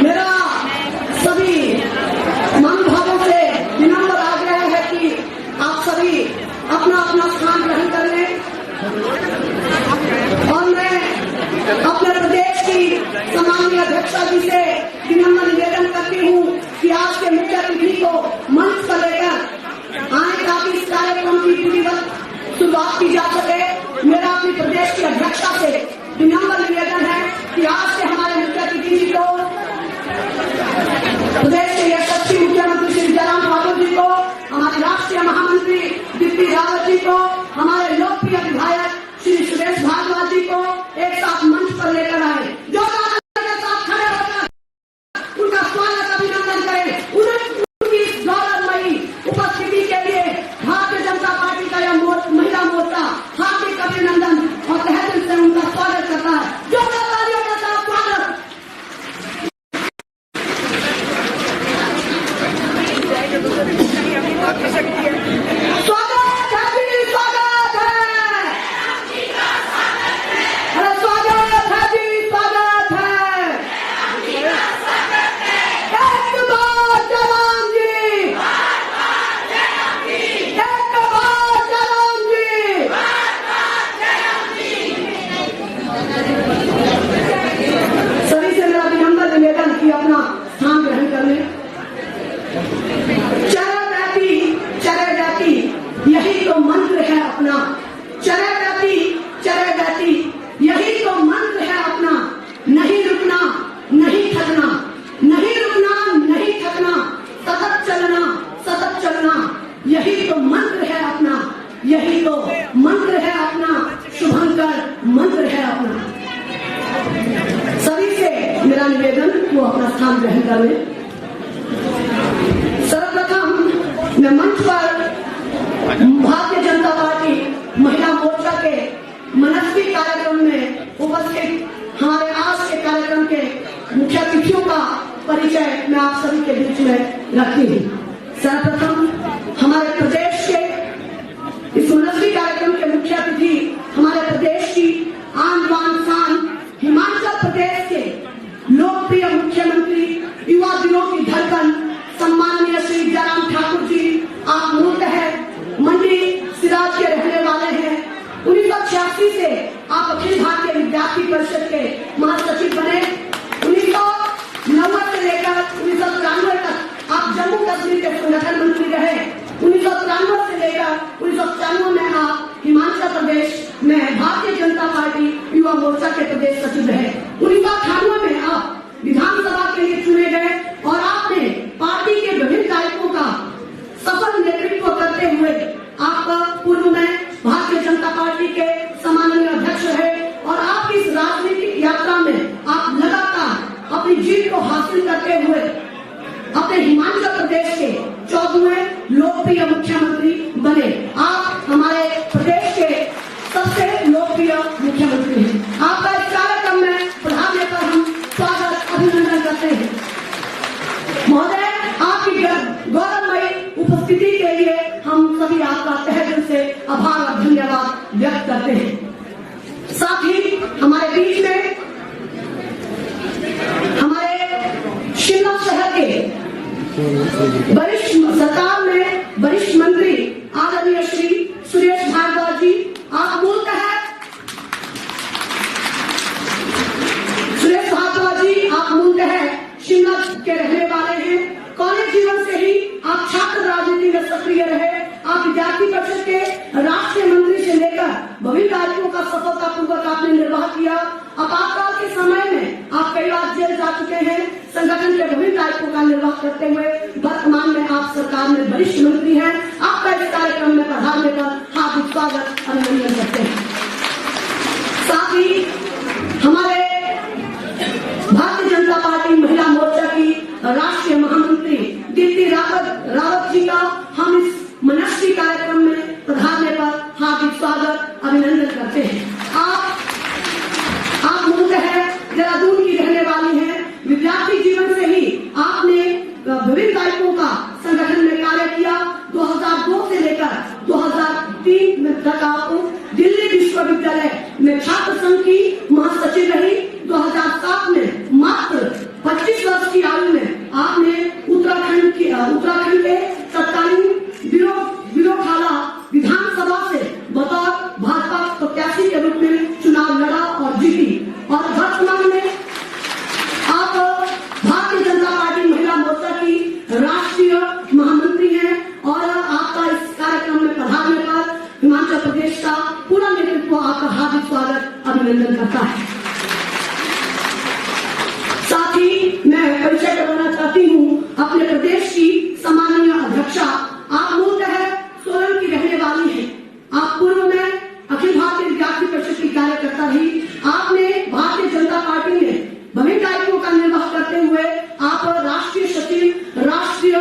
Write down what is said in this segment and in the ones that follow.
मेरा सभी महानुभावों से विनम्र आग्रह है कि आप सभी अपना अपना स्थान ग्रहण कर लें और मैं अपने प्रदेश की सम्माननीय अध्यक्षा जी से विनम्र निवेदन करती हूँ कि आज के मुख्य अतिथि को मंच पर लेकर आने ताकि इस कार्यक्रम की विधिवत शुरुआत की जा सके। मेरा अपने प्रदेश की अध्यक्षा से विनम्र निवेदन है कि आज से हमारे मुख्य अतिथि जी को, प्रदेश के यशस्वी मुख्यमंत्री श्री जयराम ठाकुर जी को, हमारे राष्ट्रीय महामंत्री दीप्ति रावत जी को, हमारे लोकप्रिय विधायक श्री सुरेश भारद्वाज जी को एक साथ मंच पर लेकर आए। जो के साथ खड़े होकर उनका स्वागत अभिनंदन करें। उनकी गौरवमयी उपस्थिति के लिए भारतीय जनता पार्टी का यह महिला मोर्चा हार्दिक अभिनंदन और तहे दिल से उनका स्वागत करता है। जो तालियों के साथ स्वागत। अपना स्थान ग्रहण कर ले। चरे जाती यही तो मंत्र है अपना। चरे जाती यही तो मंत्र है अपना। नहीं रुकना नहीं थकना, नहीं रुकना नहीं थकना, सतत चलना यही तो मंत्र है अपना। यही तो मंत्र है अपना, शुभंकर मंत्र है अपना। सभी से मेरा निवेदन वो अपना स्थान ग्रहण करें। सर्वप्रथम मैं मंच पर भारतीय जनता पार्टी महिला मोर्चा के मनस्वी कार्यक्रम में उपस्थित हमारे आज के कार्यक्रम के मुख्य अतिथियों का परिचय मैं आप सभी के बीच में रखती हूँ। सर्वप्रथम हमारे प्रदेश के इस मनस्वी कार्यक्रम के मुख्य अतिथि हमारे प्रदेश की आन बान शान हिमाचल प्रदेश के लोकप्रिय मुख्यमंत्री, युवा दिनों की धड़कन सम्माननीय श्री जयराम ठाकुर जी। आप मूलतः मंडी सिराज के रहने वाले हैं। 1986 से आप अखिल भारतीय विद्यार्थी परिषद के महासचिव बने। 1990 से लेकर 1993 तक आप जम्मू कश्मीर के संगठन मंत्री रहे। 1993 से लेकर 1994 में आप हिमाचल प्रदेश में भारतीय जनता पार्टी युवा मोर्चा के प्रदेश सचिव रहे। 1998 में आप विधानसभा के लिए चुने गए और आपने पार्टी के विभिन्न कार्यक्रमों का सफल नेतृत्व करते हुए आप पूर्व में भारतीय जनता पार्टी के सम्माननीय अध्यक्ष रहे और आपकी इस राजनीतिक यात्रा में आप लगातार अपनी जीत को हासिल करते हुए अपने हिमाचल प्रदेश के 14वें लोकप्रिय मुख्यमंत्री बने। आप हमारे प्रदेश के सबसे लोकप्रिय मुख्यमंत्री हैं। आपका इस कार्यक्रम में बढ़ाने पर हम स्वागत अभिनंदन करते हैं। महोदय, आपकी गौरवमयी उपस्थिति के लिए हम सभी आपका तहे दिल से आभार और धन्यवाद व्यक्त करते हैं। साथ ही हमारे बीच में हमारे शिमला शहर के वरिष्ठ सरकार में वरिष्ठ मंत्री आदरणीय श्री सुरेश भारद्वाज जी। आप मूलतः सुरेश भारद्वाज जी आप मूलतः शिमला के रहने वाले हैं। कॉलेज जीवन से ही आप छात्र राजनीति में सक्रिय रहे। आप विद्यार्थी परिषद के राष्ट्रीय मंत्री से लेकर विभिन्न कार्यों का सफलतापूर्वक आपने निर्वाह किया। आपातकाल के समय में आप कई बार जेल जा चुके हैं। संगठन के विभिन्न दायित्वों का निर्वाह करते हुए वर्तमान में आप सरकार में वरिष्ठ मंत्री हैं। आपका इस कार्यक्रम में पधारने पर हार्दिक स्वागत अभिनंदन करते हैं। साथ ही हमारे भारतीय जनता पार्टी महिला मोर्चा की राष्ट्रीय महामंत्री दीप्ति रावत जी का हम इस मनस्वी कार्यक्रम में पधारने पर हार्दिक स्वागत अभिनंदन करते हैं। आप मूलतः देहरादून की रहने वाली हैं। विद्यार्थी जीवन से ही आपने विभिन्न दायित्वों का संगठन में कार्य किया। 2002 से लेकर 2003 तक आप दिल्ली विश्वविद्यालय में छात्र संघ की महासचिव रही। राष्ट्रीय सचिव, राष्ट्रीय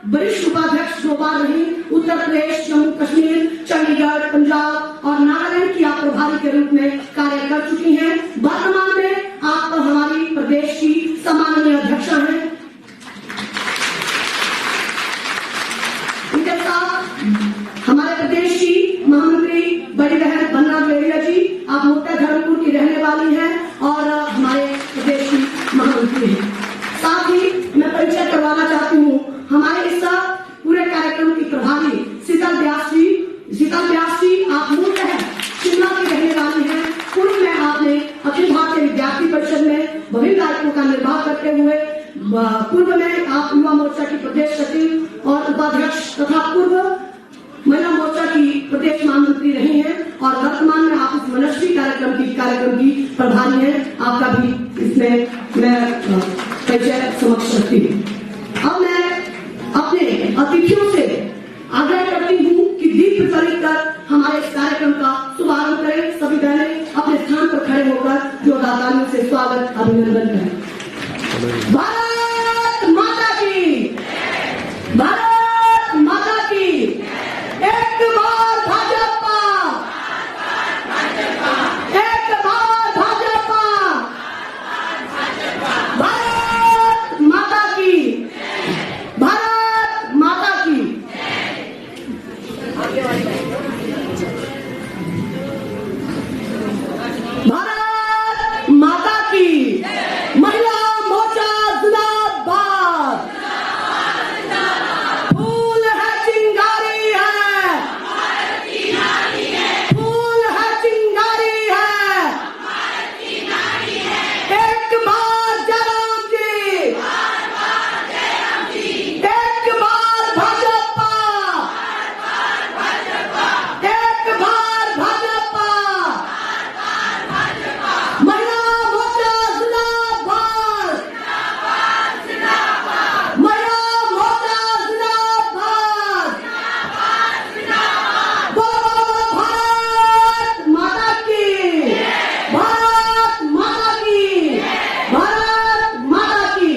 वरिष्ठ उपाध्यक्ष 2 बार रही, उत्तर प्रदेश, जम्मू कश्मीर, चंडीगढ़, पंजाब और नागालैंड की आप प्रभारी के रूप में कार्य कर चुकी हैं। वर्तमान में आप हमारी प्रदेश की सम्माननीय अध्यक्षा हैं। इनके साथ हमारे प्रदेश की महामंत्री बड़ी बहन वंदना द्विवेदी जी, आप मुक्ता धर्मपुर की रहने वाली हैं और हमारे प्रदेश की महामंत्री हैं। साथ ही मैं परिचय करवाना चाहती हूँ हमारे इस पूरे कार्यक्रम की प्रभारी शीतल व्यास जी। शीतल व्यास जी, आप मूलतः शिमला की रहने वाली हैं। पूर्व में आपने अखिल भारतीय विद्यार्थी परिषद में विभिन्न दायित्वों का निर्वाह करते हुए पूर्व में आप युवा मोर्चा की प्रदेश सचिव और उपाध्यक्ष तथा पूर्व महिला मोर्चा की प्रदेश महामंत्री रही हैं और वर्तमान में आप इस मनस्वी कार्यक्रम की प्रभारी हैं। आपका भी इसमें मैं परिचय समक्ष रखती हूँ। अब मैं अपने अतिथियों से आग्रह करती हूँ कि दीप प्रज्वलित कर हमारे इस कार्यक्रम का शुभारंभ करें। सभी बहनें अपने स्थान पर खड़े होकर जोरदार तालियों से स्वागत अभिनंदन करें। भारत माता की, भारत माता की, एक बार भाजपा, एक बार भाजपा, भारत माता की, भारत माता की। भारत माता की। महिला मोर्चा जिंदाबाद। फूल है चिंगारी है, फूल है चिंगारी है। एक बार जयराम जी, एक बार भाजपा, एक बार भाजपा। महिला मोर्चा जिंदाबाद, महिला मोर्चा जिंदाबाद। बोलो बोलो भारत माता की, भारत माता की, भारत माता की।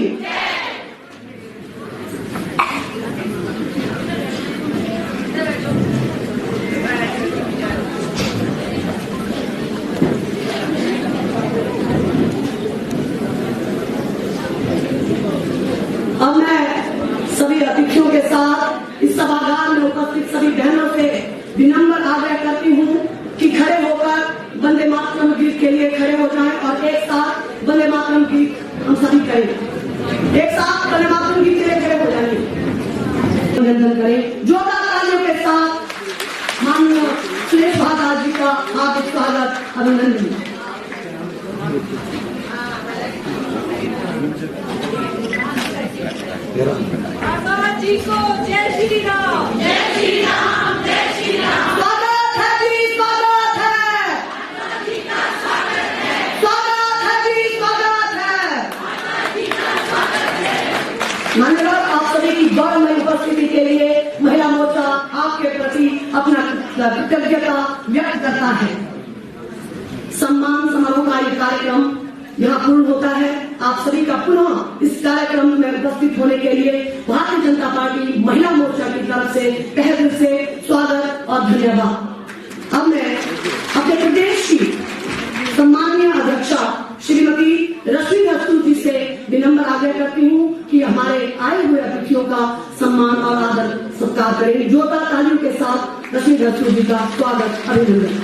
अब मैं सभी अतिथियों के साथ इस सभागार में उपस्थित सभी बहनों से विनम्र आग्रह करती हूँ कि खड़े होकर वंदे मातरम गीत के लिए खड़े हो जाएं और एक साथ वंदे मातरम गीत हम सभी करें। एक साथ वंदे मातरम गीत के लिए खड़े हो जाएंगे, अभिनंदन करें जोरदार तालियों के साथ। माननीय सुरेश भारद्वाज जी का हार्दिक स्वागत अभिनंदन। आजाद जी को जय श्री राम, जय श्री राम, जय श्री राम। स्वागत है जी, स्वागत है, स्वागत है जी, स्वागत है। मान्यवर, आप सभी की गौरवमयी उपस्थिति के लिए महिला मोर्चा आपके प्रति अपना कृतज्ञता व्यक्त करता है। सम्मान समारोह का ये कार्यक्रम यहाँ पूर्ण होता है। आप सभी का पुनः इस कार्यक्रम में उपस्थित होने के लिए भारतीय जनता पार्टी महिला मोर्चा की तरफ से तहे दिल से स्वागत और धन्यवाद। अब मैं अपने प्रदेश की सम्माननीय अध्यक्षा श्रीमती रश्मि धरस्तु जी से विनम्र आग्रह करती हूँ कि हमारे आए हुए अतिथियों का सम्मान और आदर सत्कार करें। जोरदार तालियों के साथ रश्मि धरस्तु जी का स्वागत अभिनंदन।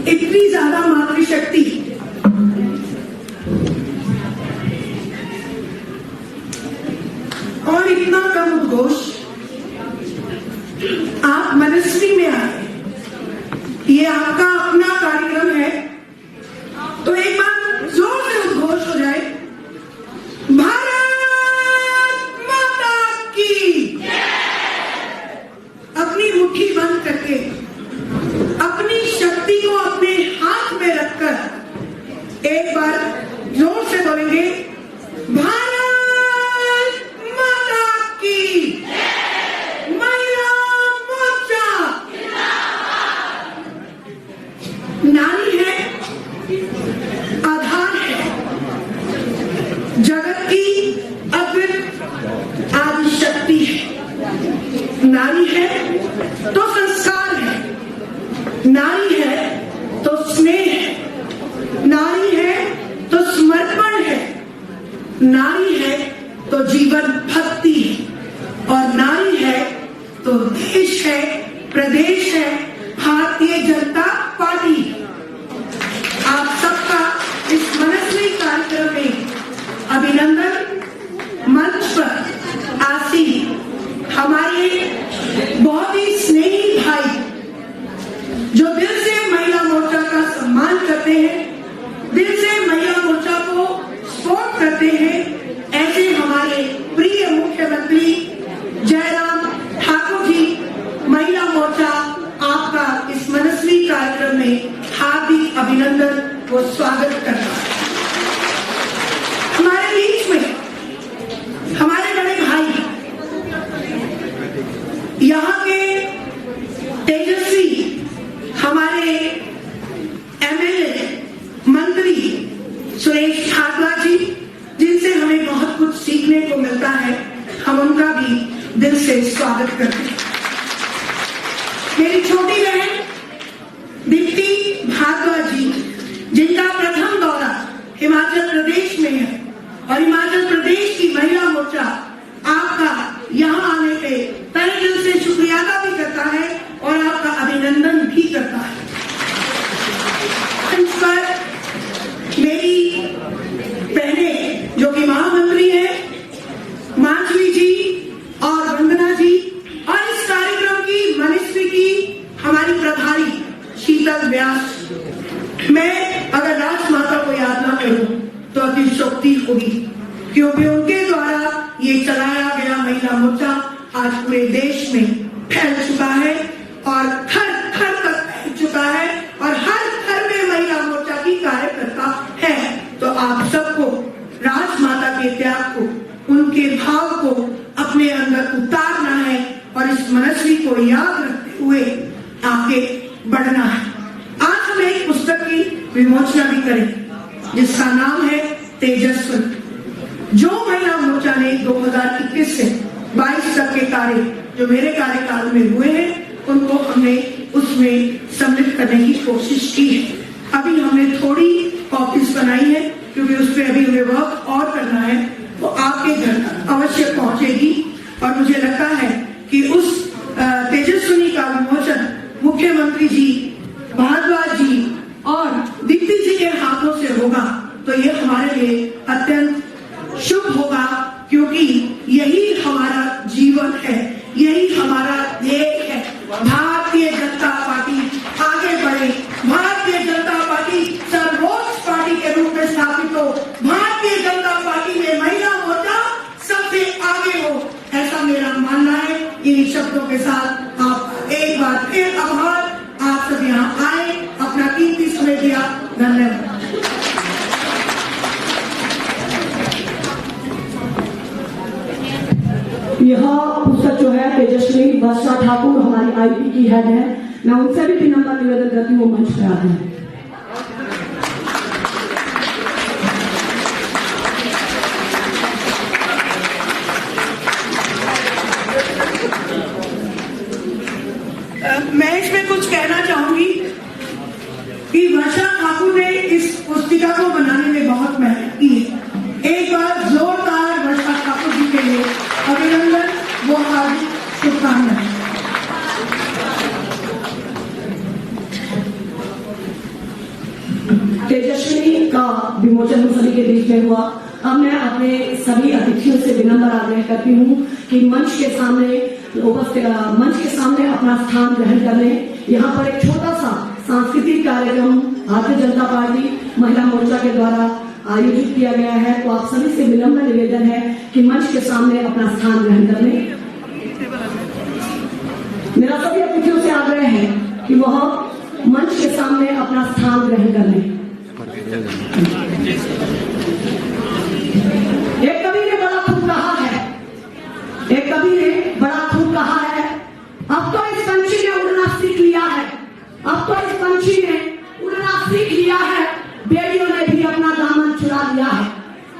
इतनी ज्यादा मातृशक्ति और इतना कम उद्घोष आप मनस्वी में आए। ये आपका अपना कार्यक्रम है, तो एक बार जोर से उद्घोष हो जाए। भारत माता की। अपनी मुट्ठी बंद करके अपनी शक्ति को अपने हाथ में रखकर एक बार जोर से बोलेंगे, भारत माता की। महिला मोर्चा नारी है तो स्नेह है, नारी है तो समर्पण है, नारी है तो जीवन भक्ति है, और नारी है तो देश है, प्रदेश है, भारतीय जनता पार्टी। आप सबका इस मनस्वी कार्यक्रम में अभिनंदन। मंच पर आसीन हमारे बहुत ही स्नेही भाई जो दिल से महिला मोर्चा का सम्मान करते हैं, दिल से महिला मोर्चा को सपोर्ट करते हैं, ऐसे हमारे प्रिय मुख्यमंत्री जयराम ठाकुर जी, महिला मोर्चा आपका इस मनस्वी कार्यक्रम में हार्दिक अभिनंदन व स्वागत करता है। हमारे बीच में हमारे बड़े भाई, यहाँ के तेजस्वी हमारे एमएलए मंत्री सुरेश भारद्वाज जी, जिनसे हमें बहुत कुछ सीखने को मिलता है, हम उनका भी दिल से स्वागत करते हैं। मेरी छोटी बहन दीप्ति भारद्वाज जी, जिनका प्रथम दौरा हिमाचल प्रदेश में है, और हिमाचल प्रदेश की महिला मोर्चा आपका यहाँ आने पे तहे दिल से शुक्रिया अदा भी करता है और आपका अभिनंदन भी करता है। मंच पर मेरी बहनें जो कि महामंत्री है, माधवी जी और वंदना जी, और इस कार्यक्रम की मनस्वी की हमारी प्रभारी शीतल व्यास। मैं अगर राजमाता को याद ना करूं तो अतिशयोक्ति होगी, क्योंकि उनके द्वारा ये चलाया गया महिला मोर्चा आज पूरे देश में फैल चुका है और घर घर तक फैल चुका है, और हर घर में महिला मोर्चा की कार्यकर्ता है। तो आप सबको राजमाता के त्याग को, उनके भाव को अपने अंदर उतारना है और इस मनस्वी को याद रखते हुए आगे बढ़ना है। आज हम एक पुस्तक की विमोचना भी करें जिसका नाम है तेजस्वी। जो महिला मोर्चा ने 2021 से 22 तक के कार्य जो मेरे कार्यकाल में हुए हैं, उनको हमने उसमें सम्मिलित करने की कोशिश की है। अभी हमने थोड़ी कॉपीज बनाई है, क्योंकि उस पर अभी हमें वर्क और करना है, वो आपके घर तक अवश्य पहुंचेगी। और मुझे लगता है कि उस तेजस्विनी का विमोचन मुख्यमंत्री जी, भारद्वाज जी और दीप्ति जी के हाथों से होगा तो ये हमारे लिए अत्यंत शुभ होगा, क्योंकि यही हमारा जीवन है, यही हमारा ध्येय है। भारतीय जनता पार्टी आगे बढ़े, भारतीय जनता पार्टी सर्वोच्च पार्टी के रूप में स्थापित हो, भारतीय जनता पार्टी में महिला मोर्चा सबसे आगे हो, ऐसा मेरा मानना है। इन शब्दों के साथ आप एक बार फिर आभार। आप सब यहाँ आए, अपना कीमती समय दिया, धन्यवाद। यह पुस्तक जो है तेजस्वी वर्षा ठाकुर हमारी आईपी की हेड है, मैं उनसे भी विनम्र निवेदन करती हूँ, मंच पे आते हैं। मैं इसमें कुछ कहना चाहूंगी कि वर्षा ठाकुर ने इस पुस्तिका को बनाने में बहुत मेहनत की है। एक बार जोरदार वर्षा ठाकुर जी के लिए अभिनंदन, वो हार्दिक शुभकामनाएं। तेजस्विनी का विमोचन सभी के बीच में हुआ। अब मैं अपने सभी अतिथियों से विनम्र आग्रह करती हूँ कि मंच के सामने अपना स्थान ग्रहण कर लें। यहाँ पर एक छोटा सा सांस्कृतिक कार्यक्रम भारतीय जनता पार्टी महिला मोर्चा के द्वारा आयोजित किया गया है, तो आप सभी से विनम्र निवेदन है कि मंच के सामने अपना स्थान ग्रहण कर लें। मेरा सभी अतिथियों से आग्रह है कि वह मंच के सामने अपना स्थान ग्रहण कर लें। एक कवि ने बड़ा खूब कहा है, एक कवि ने बड़ा खूब कहा है, अब तो इस पंछी ने उड़ना सीख लिया है, अब तो इस पंछी ने उड़ना सीख लिया है, बेड़ियों ने भी अपना दामन छुड़ा लिया है,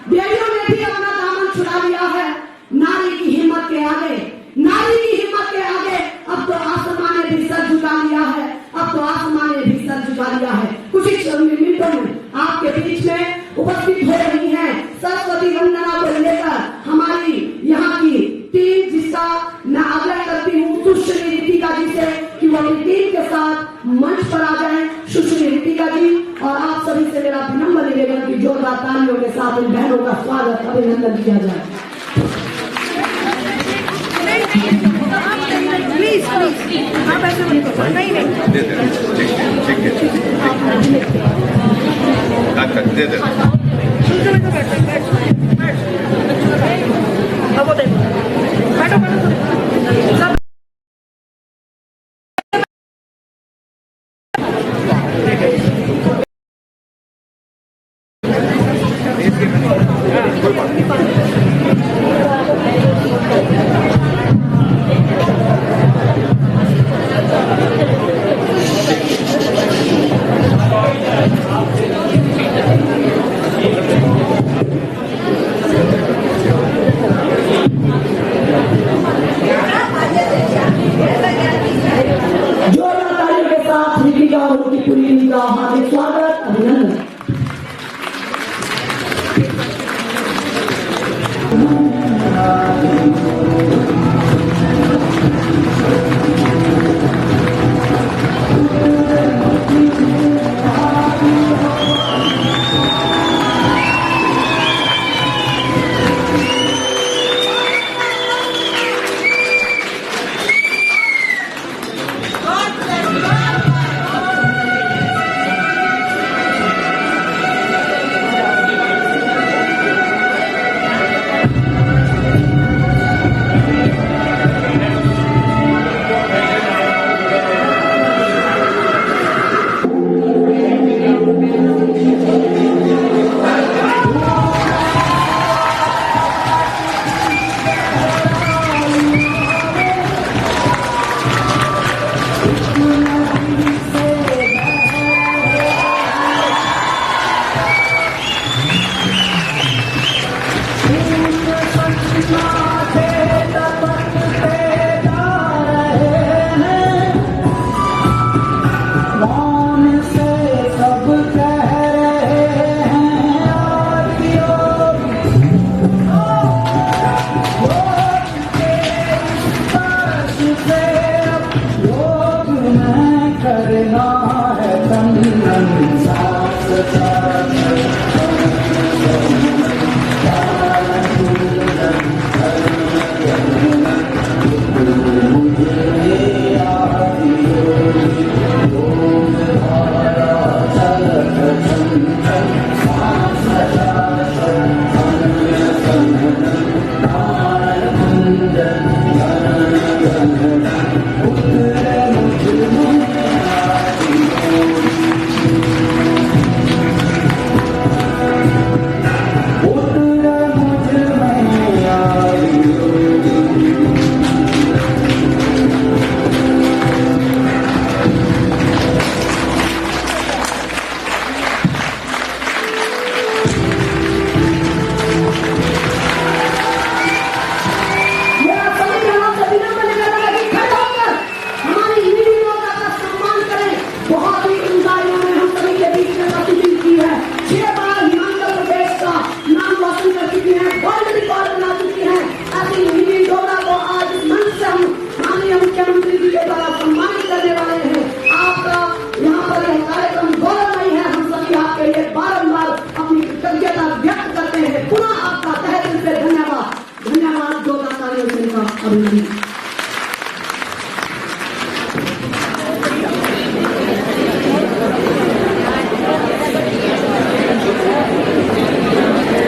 बेड़ियों ने भी अपना दामन छुड़ा लिया है। नारी की हिम्मत के आगे, नारी की हिम्मत के आगे अब तो आसमां ने भी सर झुका लिया है, अब तो आसमां पर आ जाएं सुश्री रितिका जी, और आप सभी से मेरा विनम्र निवेदन की जोरदार तालियों के साथ इन बहनों का स्वागत अभिनंदन किया जाए। प्लीज प्लीज आप ऐसे मत करो, नहीं नहीं दे दे, ठीक है दे दे। अब वो देखो बैठो बैठो सब जोरदार तालियों के साथ रितिका और उनकी पूरी टीम का हार्दिक स्वागत अभिनंदन।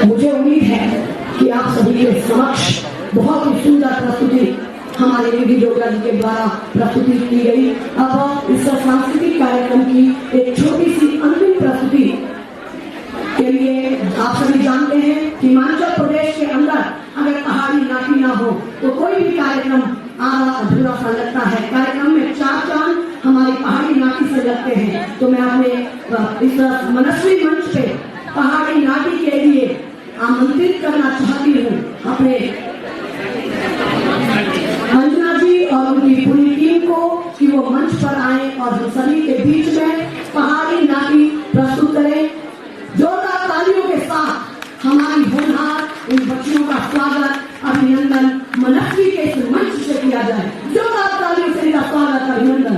मुझे उम्मीद है कि आप सभी के समक्ष बहुत ही सुंदर प्रस्तुति हमारे निधि जोगरा जी के द्वारा प्रस्तुति की गई। अब इस सांस्कृतिक कार्यक्रम की एक छोटी सी अंतिम प्रस्तुति के लिए आप सभी जानते हैं कि हिमाचल प्रदेश के अंदर अगर पहाड़ी नाटी ना हो तो कोई भी कार्यक्रम आधा अधूरा सा लगता है। कार्यक्रम में चार चांद हमारी पहाड़ी नाटी से लगते हैं। तो मैं अपने इस मनस्वी मंच पे पहाड़ी नाटी के लिए आमंत्रित करना चाहती हूँ अपने अंजना जी और उनकी पूरी टीम को कि वो मंच पर आए और हम सभी के बीच में पहाड़ी नाटी प्रस्तुत करें। जोरदार तालियों के साथ हमारी होनहार इन बच्चियों का स्वागत अभिनंदन मनस्वी के इस मंच से किया जाए। जोरदार तालियों से इनका स्वागत अभिनंदन।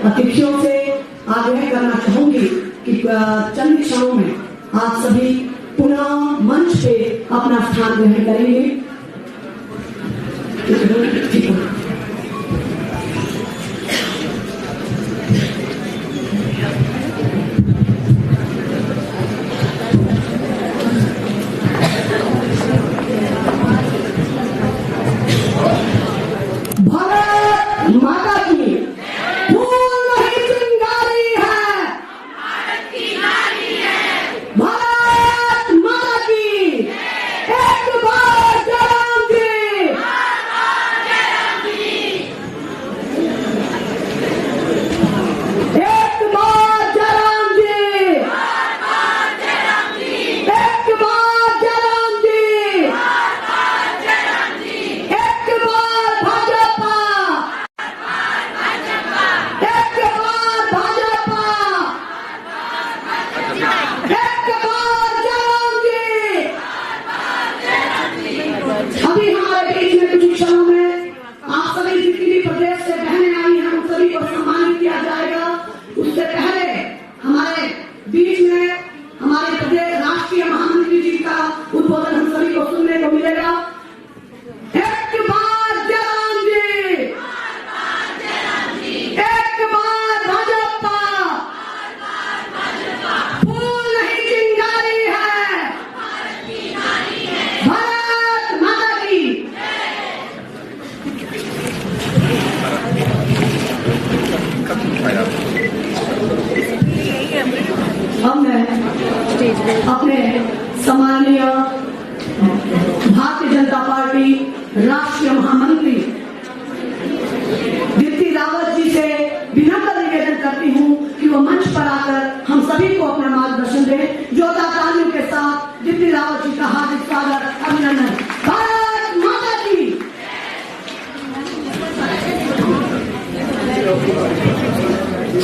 अतिथियों से आग्रह करना चाहूंगी कि चंद क्षणों में आप सभी पुनः मंच पे अपना स्थान ग्रहण करेंगे। भारत माता की फूल नहीं चिंगारी है, भारत माता की एक बार जयराम जी, एक बार जयराम जी, एक बार जयराम जी, एक बार भाजपा, एक बार भाजपा, एक बार जयराम जी। अभी हमारे बीच में कुछ क्षणों में आप सभी जितनी भी प्रदेश से बहनें आई हैं उन सभी को सम्मानित किया जाएगा। उससे पहले हमारे बीच में हमारे प्रदेश राष्ट्रीय महामंत्री जी का उद्बोधन हम सभी को सुनने को मिलेगा। एक बार जयराम जी, एक बार भाजपा, फूल नहीं चिंगारी है, भारत माता की। हमने अपने सम्माननीय भारतीय जनता पार्टी राष्ट्रीय महामंत्री दीप्ति रावत जी से विनम्र निवेदन करती हूँ कि वो मंच पर आकर हम सभी को अपना मार्गदर्शन दें। जोरदार तालियों के साथ दीप्ति रावत जी का हार्दिक स्वागत, अभिनंदन। भारत माता की।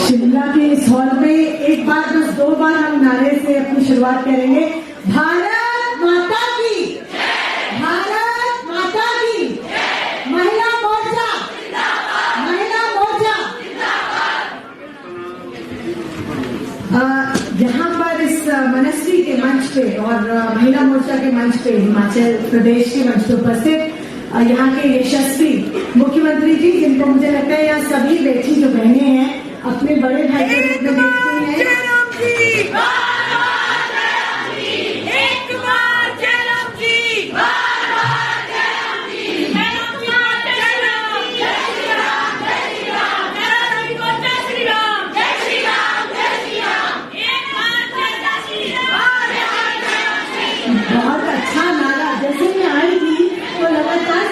शिमला के इस हॉल में एक बार बस 2 बार हम नारे से अपनी शुरुआत करेंगे। भारत माता की, भारत माता की, महिला मोर्चा, महिला मोर्चा। यहाँ पर इस मनस्वी के मंच पे और महिला मोर्चा के मंच पे, हिमाचल प्रदेश के मंच पे उपस्थित यहाँ के यशस्वी मुख्यमंत्री जी, जिनको मुझे लगता है यहाँ सभी बेटी जो बहनें हैं अपने बड़े भाई के रूप में देखती हैं। बहुत अच्छा नारा, जैसे मैं आई थी तो लगातार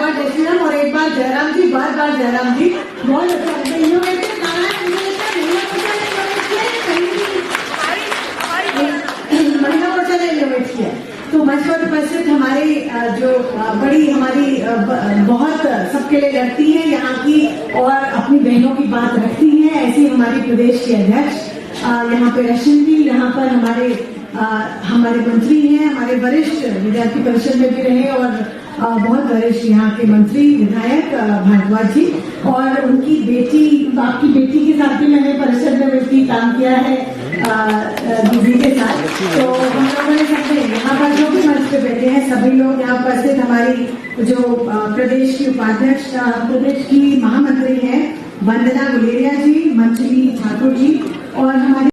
बार जय श्री राम और एक बार जयराम जी, बार बार जयराम जी। बहुत अच्छा इनोवेटिव गाना है, महिला मोर्चा ने इनोवेट किया। तो मंच पर उपस्थित हमारे जो बड़ी हमारी बहुत सबके लिए लड़ती है यहाँ की और अपनी बहनों की बात रखती है, ऐसी हमारी प्रदेश की अध्यक्ष यहाँ पे रशियन भी, यहाँ पर हमारे मंत्री हैं, हमारे वरिष्ठ विद्यार्थी परिषद में भी रहे और बहुत वरिष्ठ यहाँ के मंत्री विधायक भारद्वाज जी और उनकी बेटी, आपकी बेटी के साथ भी मैंने परिषद में मिलकर काम किया है दीदी के साथ। तो हम लोगों ने सबने यहाँ पर जो भी मंच पे बैठे हैं सभी लोग यहाँ उपस्थित, हमारी जो प्रदेश की उपाध्यक्ष, प्रदेश की महामंत्री हैं वंदना गुलेरिया जी, मंत्री ठाकुर जी और हमारी